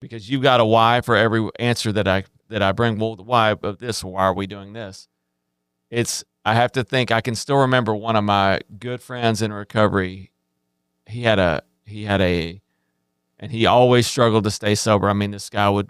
because you've got a why for every answer that I bring. Well, the why of this, why are we doing this? I have to think. I can still remember one of my good friends in recovery. And he always struggled to stay sober. I mean, this guy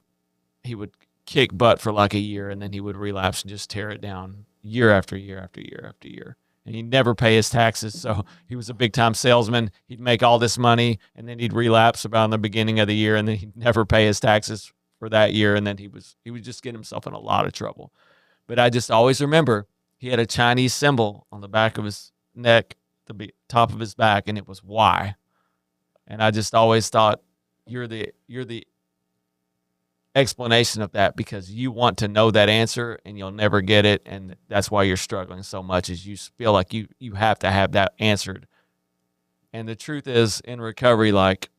he would kick butt for like a year, and then he would relapse and just tear it down year after year after year after year. And he'd never pay his taxes. So he was a big time salesman. He'd make all this money, and then he'd relapse about in the beginning of the year, and then he'd never pay his taxes for that year. And then he would just get himself in a lot of trouble. But I just always remember he had a Chinese symbol on the back of his neck, the top of his back, and it was why. And I just always thought, you're the explanation of that, because you want to know that answer and you'll never get it, and that's why you're struggling so much, is you feel like you have to have that answered. And the truth is, in recovery, like,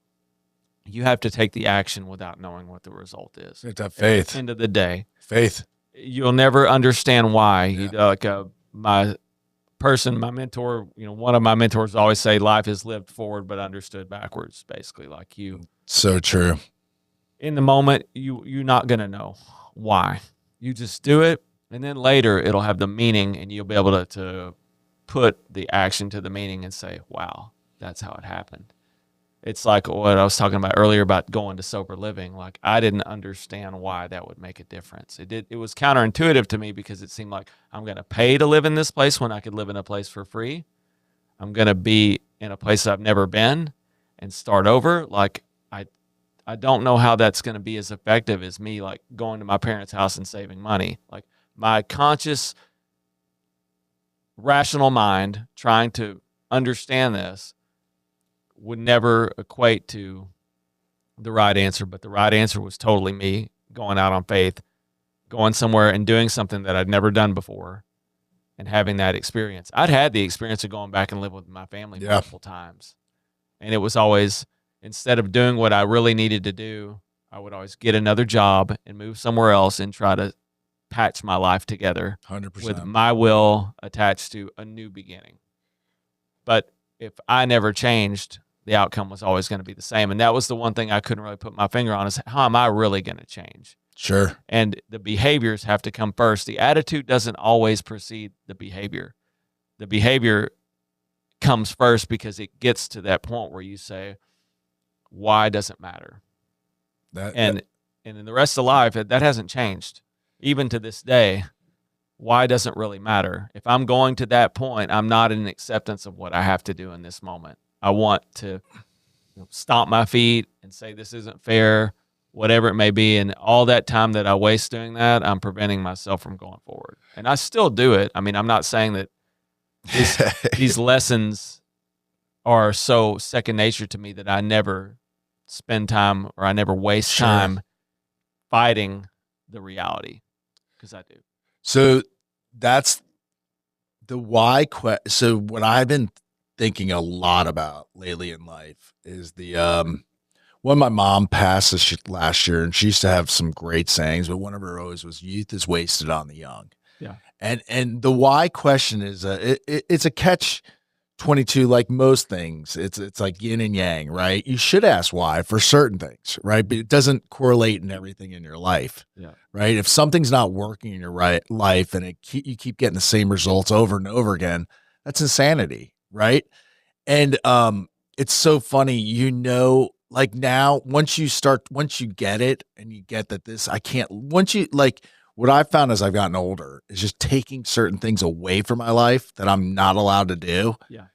you have to take the action without knowing what the result is. You have to have faith. At the end of the day, faith. You'll never understand why. Yeah. My mentor, one of my mentors always say, life is lived forward but understood backwards, basically. Like, so true. In the moment, you're not going to know why. You just do it, and then later it'll have the meaning, and you'll be able to put the action to the meaning and say, wow, that's how it happened. It's like what I was talking about earlier about going to sober living. Like, I didn't understand why that would make a difference. It was counterintuitive to me, because it seemed like I'm going to pay to live in this place when I could live in a place for free. I'm going to be in a place I've never been and start over. Like, I don't know how that's going to be as effective as me, like, going to my parents' house and saving money. Like, my conscious, rational mind trying to understand this would never equate to the right answer. But the right answer was totally me going out on faith, going somewhere and doing something that I'd never done before, and having that experience. I'd had the experience of going back and live with my family multiple times. And it was always, instead of doing what I really needed to do, I would always get another job and move somewhere else and try to patch my life together 100%. With my will attached to a new beginning. But if I never changed, the outcome was always going to be the same. And that was the one thing I couldn't really put my finger on, is how am I really going to change? Sure. And the behaviors have to come first. The attitude doesn't always precede the behavior. The behavior comes first, because it gets to that point where you say, why doesn't matter? And in the rest of life, that hasn't changed. Even to this day, why doesn't really matter. If I'm going to that point, I'm not in acceptance of what I have to do in this moment. I want to stomp my feet and say, this isn't fair, whatever it may be. And all that time that I waste doing that, I'm preventing myself from going forward. And I still do it. I mean, I'm not saying that these lessons are so second nature to me that I never spend time, or I never waste time fighting the reality, because I do. So that's the why. So what I've been thinking a lot about lately in life is when my mom passed last year, and she used to have some great sayings, but one of her always was, youth is wasted on the young. Yeah. And the why question is it's a catch 22, like most things. It's like yin and yang, right? You should ask why for certain things, right? But it doesn't correlate in everything in your life. Yeah. Right? If something's not working in your life, and you keep getting the same results over and over again, that's insanity, right? And it's so funny, like, now once you get it, and you get that what I've found as I've gotten older is just taking certain things away from my life that I'm not allowed to do. Yeah.